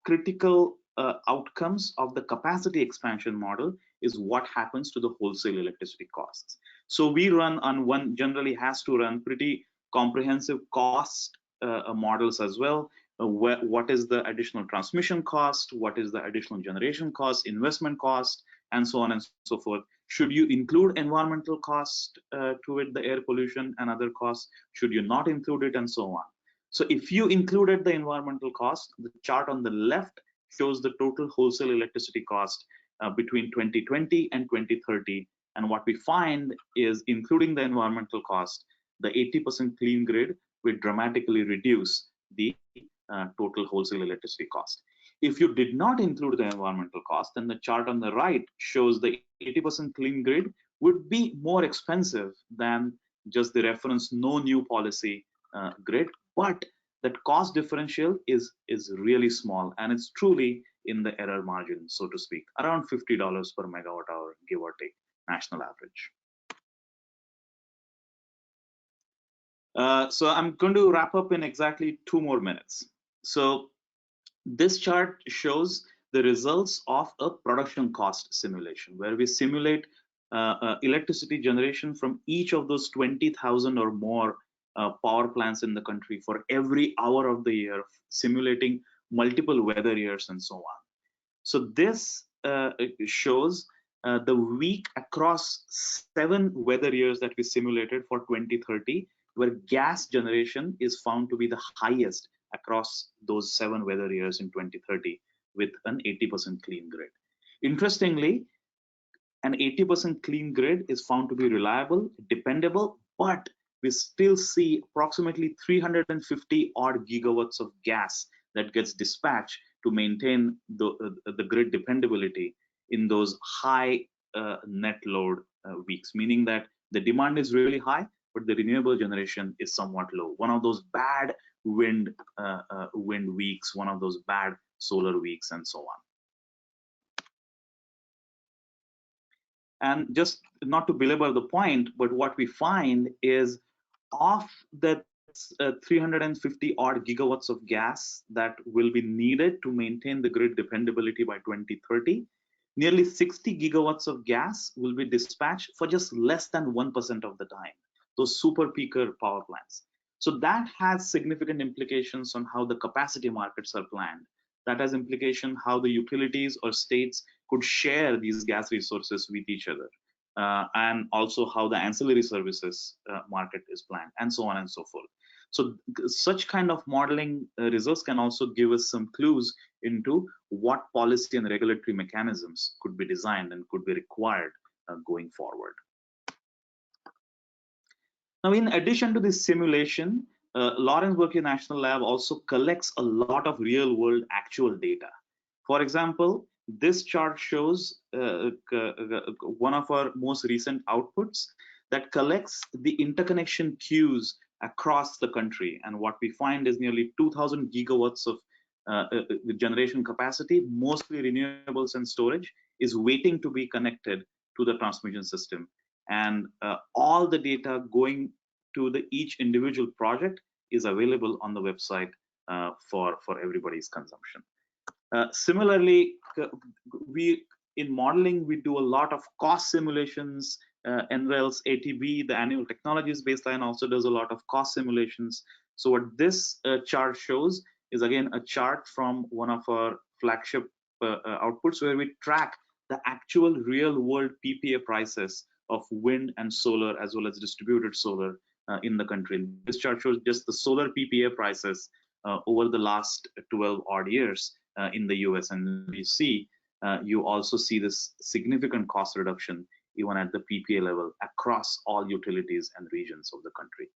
critical outcomes of the capacity expansion model is what happens to the wholesale electricity costs. So we run on one, generally has to run pretty comprehensive cost models as well. What is the additional transmission cost, what is the additional generation cost, investment cost, and so on and so forth. Should you include environmental cost to it, the air pollution and other costs? Should you not include it, and so on? So if you included the environmental cost, the chart on the left shows the total wholesale electricity cost between 2020 and 2030. And what we find is, including the environmental cost, the 80% clean grid will dramatically reduce the total wholesale electricity cost. If you did not include the environmental cost, then the chart on the right shows the 80% clean grid would be more expensive than just the reference no new policy grid, but that cost differential is really small, and it's truly in the error margin, so to speak, around $50 per megawatt hour, give or take, national average. So I'm going to wrap up in exactly 2 more minutes. So this chart shows the results of a production cost simulation, where we simulate electricity generation from each of those 20,000 or more power plants in the country for every hour of the year, simulating multiple weather years and so on. So this shows the week across 7 weather years that we simulated for 2030, where gas generation is found to be the highest across those 7 weather years in 2030, with an 80% clean grid. Interestingly, an 80% clean grid is found to be reliable, dependable, but we still see approximately 350 odd gigawatts of gas that gets dispatched to maintain the grid dependability in those high net load weeks, meaning that the demand is really high, but the renewable generation is somewhat low. One of those bad wind weeks, one of those bad solar weeks, and so on. And just not to belabor the point, but what we find is, of the 350 odd gigawatts of gas that will be needed to maintain the grid dependability by 2030, nearly 60 gigawatts of gas will be dispatched for just less than 1% of the time, those super peaker power plants. So that has significant implications on how the capacity markets are planned. That has implication how the utilities or states could share these gas resources with each other, and also how the ancillary services market is planned, and so on and so forth. So such kind of modeling results can also give us some clues into what policy and regulatory mechanisms could be designed and could be required going forward. Now, in addition to this simulation, Lawrence Berkeley National Lab also collects a lot of real-world actual data. For example, this chart shows one of our most recent outputs that collects the interconnection queues across the country. And what we find is nearly 2,000 gigawatts of generation capacity, mostly renewables and storage, is waiting to be connected to the transmission system. And all the data going to each individual project is available on the website for everybody's consumption. Similarly, in modeling, we do a lot of cost simulations. NREL's ATB, the annual technologies baseline, also does a lot of cost simulations. So what this chart shows is, again, a chart from one of our flagship outputs, where we track the actual real world PPA prices of wind and solar, as well as distributed solar in the country. This chart shows just the solar PPA prices over the last 12 odd years in the US, and you also see this significant cost reduction even at the PPA level, across all utilities and regions of the country.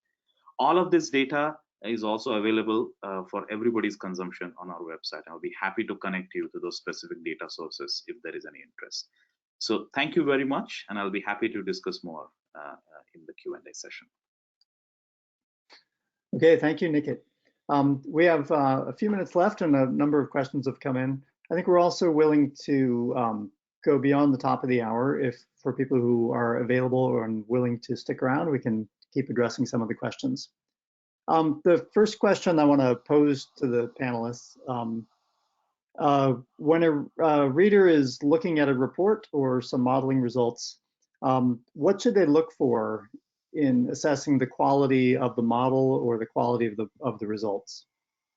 All of this data is also available for everybody's consumption on our website. I'll be happy to connect you to those specific data sources if there is any interest. So thank you very much, and I'll be happy to discuss more in the Q&A session. Okay, thank you, Nikit. We have a few minutes left and a number of questions have come in. I think we're also willing to go beyond the top of the hour. If for people who are available and willing to stick around, we can keep addressing some of the questions. The first question I want to pose to the panelists, when a reader is looking at a report or some modeling results, what should they look for in assessing the quality of the model or the quality of the results?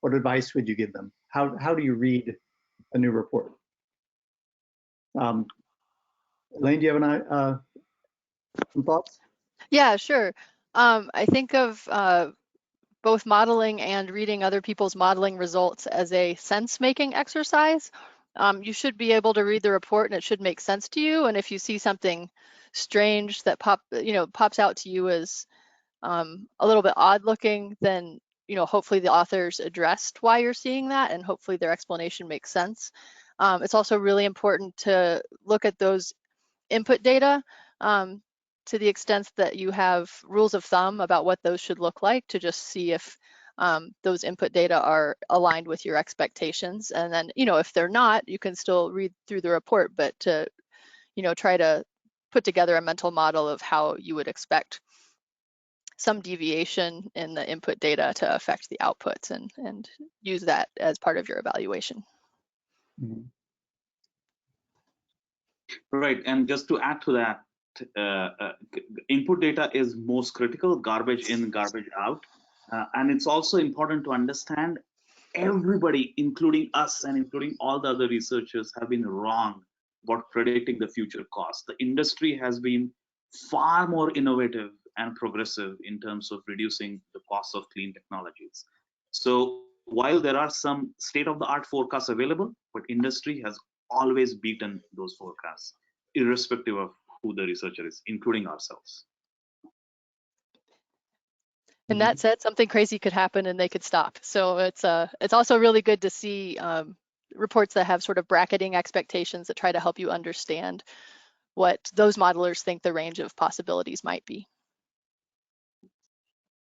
What advice would you give them? How do you read a new report? Elaine, do you have some thoughts? Yeah, sure. I think of both modeling and reading other people's modeling results as a sense-making exercise. You should be able to read the report and it should make sense to you. And if you see something strange that pops out to you as a little bit odd looking, then hopefully the authors addressed why you're seeing that, and hopefully their explanation makes sense. It's also really important to look at those input data to the extent that you have rules of thumb about what those should look like, to just see if those input data are aligned with your expectations. And then, if they're not, you can still read through the report, but to, try to put together a mental model of how you would expect some deviation in the input data to affect the outputs, and use that as part of your evaluation. Mm-hmm. Right, and just to add to that, input data is most critical, garbage in, garbage out. And it's also important to understand everybody, including us and including all the other researchers, have been wrong about predicting the future costs. The industry has been far more innovative and progressive in terms of reducing the cost of clean technologies. So while there are some state-of-the-art forecasts available, but industry has always beaten those forecasts, irrespective of who the researcher is, including ourselves. And that said, something crazy could happen and they could stop. So it's also really good to see reports that have sort of bracketing expectations that try to help you understand what those modelers think the range of possibilities might be.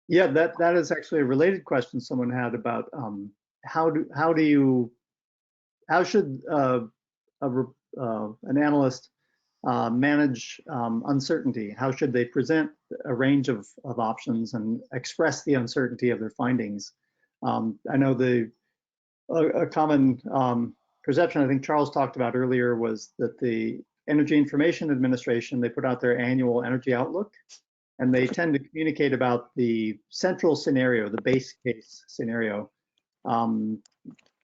Yeah, that is actually a related question someone had about how should an analyst manage uncertainty? How should they present a range of options and express the uncertainty of their findings? I know a common perception I think Charles talked about earlier was that the Energy Information Administration, they put out their annual energy outlook, and they tend to communicate about the central scenario, the base case scenario.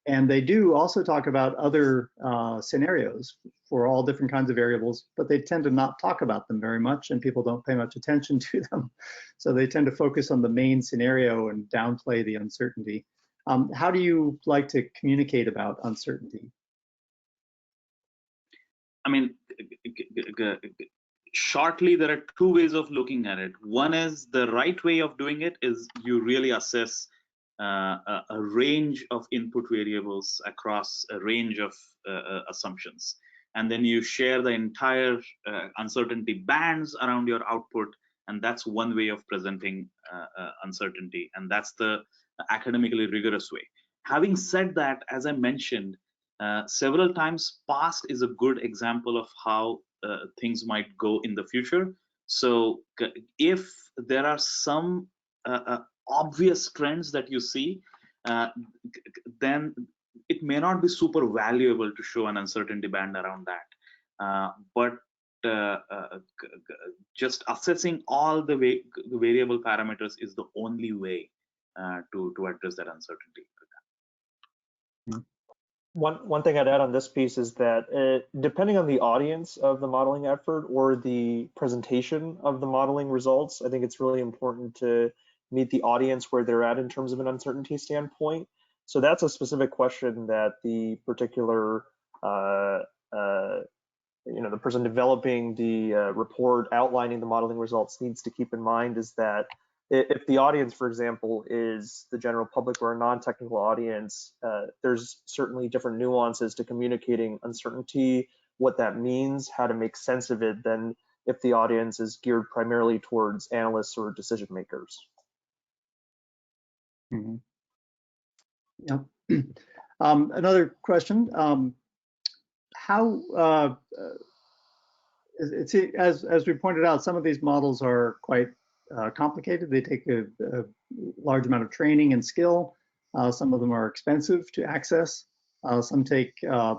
And they do also talk about other scenarios for all different kinds of variables, but they tend to not talk about them very much, and people don't pay much attention to them. So they tend to focus on the main scenario and downplay the uncertainty. How do you like to communicate about uncertainty? I mean, shortly, there are two ways of looking at it. One is the right way of doing it is you really assess a range of input variables across a range of assumptions. And then you share the entire uncertainty bands around your output. And that's one way of presenting uncertainty. And that's the academically rigorous way. Having said that, as I mentioned, several times, past is a good example of how things might go in the future. So if there are some obvious trends that you see, then it may not be super valuable to show an uncertainty band around that. But just assessing all the variable parameters is the only way to address that uncertainty. One thing I'd add on this piece is that depending on the audience of the modeling effort or the presentation of the modeling results, I think it's really important to meet the audience where they're at in terms of an uncertainty standpoint. So that's a specific question that the particular the person developing the report outlining the modeling results needs to keep in mind is that if the audience, for example, is the general public or a non-technical audience, there's certainly different nuances to communicating uncertainty, what that means, how to make sense of it, than if the audience is geared primarily towards analysts or decision makers. Mm-hmm. Yep. Another question. How as we pointed out, some of these models are quite complicated. They take a large amount of training and skill. Some of them are expensive to access. Some take a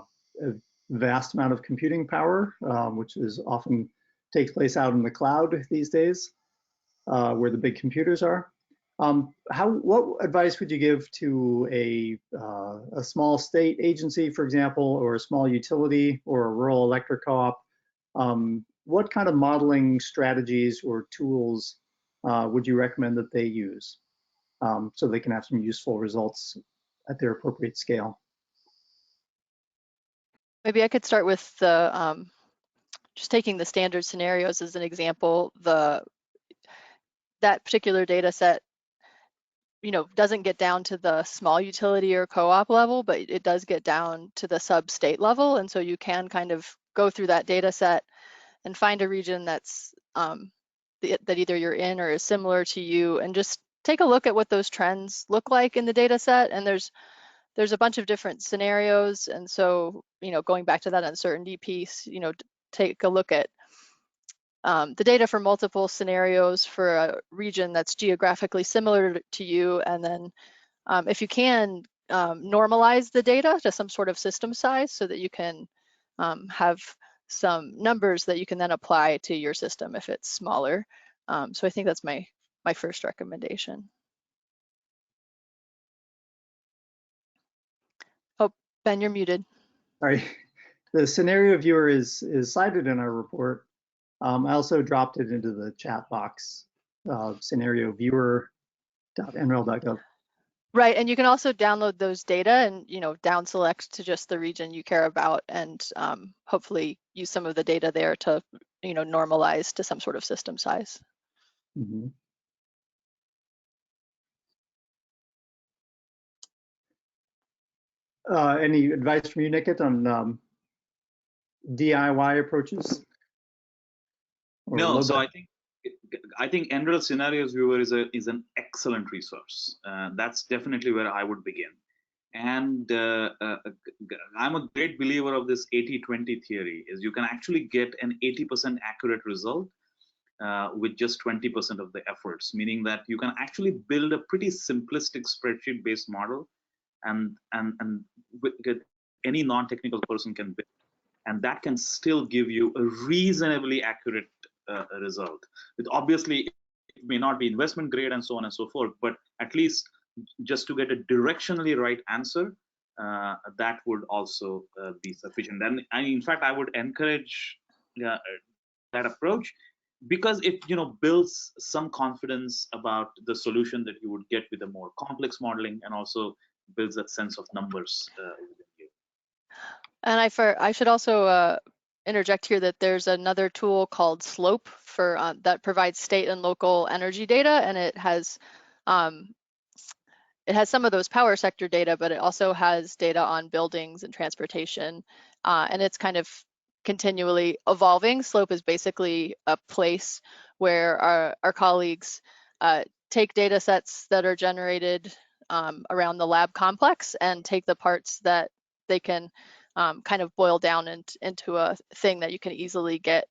vast amount of computing power, which is often takes place out in the cloud these days, where the big computers are. What advice would you give to a small state agency, for example, or a small utility or a rural electric co-op? What kind of modeling strategies or tools would you recommend that they use so they can have some useful results at their appropriate scale? Maybe I could start with the just taking the standard scenarios as an example. That particular data set, doesn't get down to the small utility or co-op level, but it does get down to the sub-state level. And so you can kind of go through that data set and find a region that's that either you're in or is similar to you, and just take a look at what those trends look like in the data set. And there's a bunch of different scenarios. And so, going back to that uncertainty piece, take a look at the data for multiple scenarios for a region that's geographically similar to you. And then if you can, normalize the data to some sort of system size so that you can have some numbers that you can then apply to your system if it's smaller. So I think that's my first recommendation. Oh, Ben, you're muted. All right. The scenario viewer is cited in our report. I also dropped it into the chat box, scenario viewer.nrel.gov. Right, and you can also download those data and down select to just the region you care about, and hopefully use some of the data there to normalize to some sort of system size. Mm-hmm. Any advice from you, Nikit, on DIY approaches? No, so I think NREL Scenarios Viewer is an excellent resource. That's definitely where I would begin. And I'm a great believer of this 80-20 theory. Is you can actually get an 80% accurate result with just 20% of the efforts, meaning that you can actually build a pretty simplistic spreadsheet-based model, and any non-technical person can build, and that can still give you a reasonably accurate result. It obviously it may not be investment grade and so on and so forth, but at least just to get a directionally right answer, that would also be sufficient. And in fact, I would encourage that approach, because it builds some confidence about the solution that you would get with a more complex modeling, and also builds that sense of numbers within you. And I should also interject here that there's another tool called Slope for that provides state and local energy data, and it has some of those power sector data, but it also has data on buildings and transportation, and it's kind of continually evolving. Slope is basically a place where our colleagues take data sets that are generated around the lab complex and take the parts that they can kind of boil down into a thing that you can easily get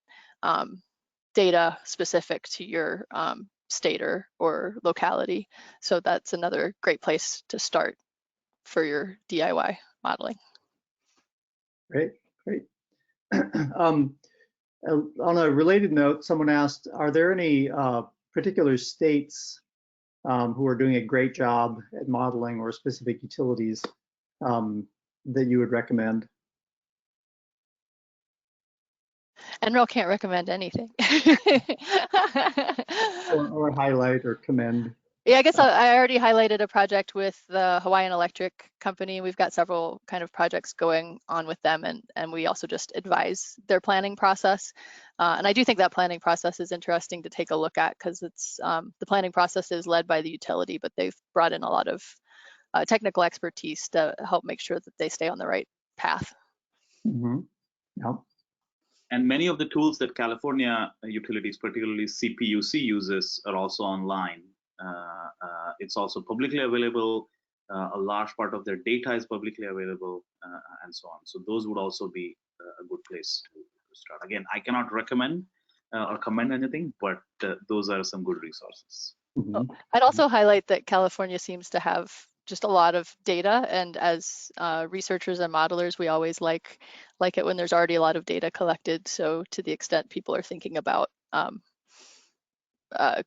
data specific to your state or locality. So that's another great place to start for your DIY modeling. Great. On a related note, someone asked, are there any particular states who are doing a great job at modeling, or specific utilities that you would recommend? NREL can't recommend anything. or highlight or commend. Yeah, I guess I already highlighted a project with the Hawaiian Electric Company. We've got several kind of projects going on with them, and we also just advise their planning process. And I do think that planning process is interesting to take a look at, because it's the planning process is led by the utility, but they've brought in a lot of technical expertise to help make sure that they stay on the right path. Mm-hmm. Yep. And many of the tools that California utilities, particularly CPUC, uses are also online. It's also publicly available. A large part of their data is publicly available, and so on. So those would also be a good place to start. Again, I cannot recommend or commend anything, but those are some good resources. Mm-hmm. I'd also highlight that California seems to have just a lot of data, and as researchers and modelers, we always like it when there's already a lot of data collected. So to the extent people are thinking about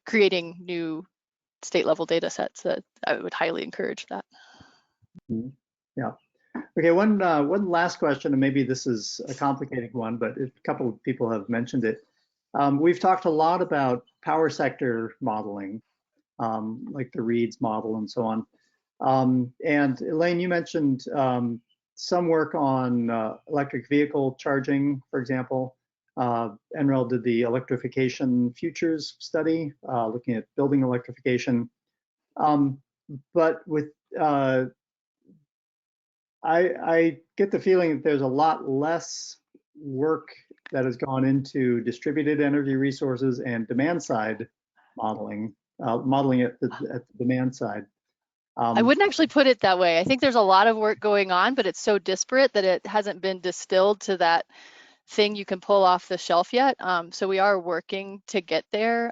creating new state level data sets, that I would highly encourage that. Mm-hmm. Yeah. Okay, one last question, and maybe this is a complicated one, but a couple of people have mentioned it. We've talked a lot about power sector modeling, like the Reed's model and so on. And Elaine, you mentioned some work on electric vehicle charging, for example. NREL did the electrification futures study, looking at building electrification. But with I get the feeling that there's a lot less work that has gone into distributed energy resources and demand side modeling, modeling at the demand side. I wouldn't actually put it that way. I think there's a lot of work going on, but it's so disparate that it hasn't been distilled to that thing you can pull off the shelf yet. So we are working to get there.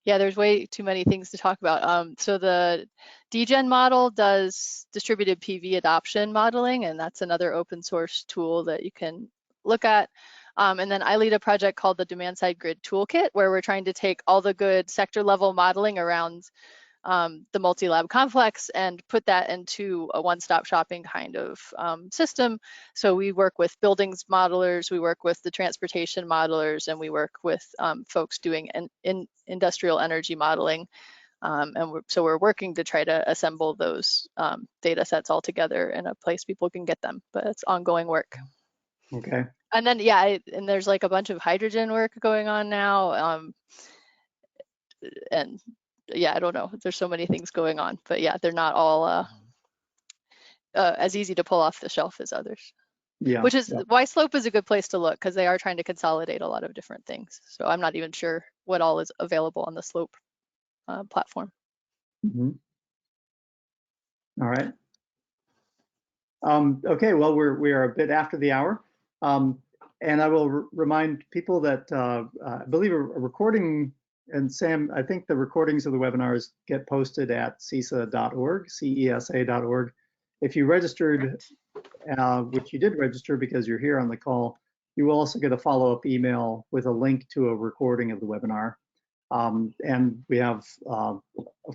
Yeah, there's way too many things to talk about. So the DGen model does distributed PV adoption modeling, and that's another open source tool that you can look at. And then I lead a project called the Demand Side Grid Toolkit, where we're trying to take all the good sector level modeling around the multi-lab complex and put that into a one-stop shopping kind of system. So we work with buildings modelers, we work with the transportation modelers, and we work with folks doing industrial energy modeling. So we're working to try to assemble those data sets all together in a place people can get them, but it's ongoing work. Okay. And then, yeah, and there's like a bunch of hydrogen work going on now. And yeah, I don't know. There's so many things going on, but yeah, they're not all as easy to pull off the shelf as others. Yeah. Which is why Slope is a good place to look, because they are trying to consolidate a lot of different things. So I'm not even sure what all is available on the Slope platform. Mm-hmm. All right. Okay, well, we are a bit after the hour. And I will remind people that I believe a recording, and Sam, I think the recordings of the webinars get posted at CESA.org, CESA.org. If you registered, which you did register because you're here on the call, you will also get a follow-up email with a link to a recording of the webinar. And we have, of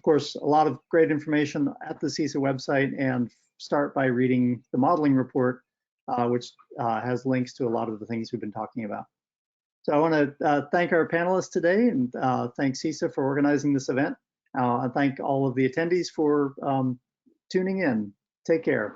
course, a lot of great information at the CESA website, and start by reading the modeling report, which has links to a lot of the things we've been talking about. So I want to thank our panelists today, and thank CESA for organizing this event. And thank all of the attendees for tuning in. Take care.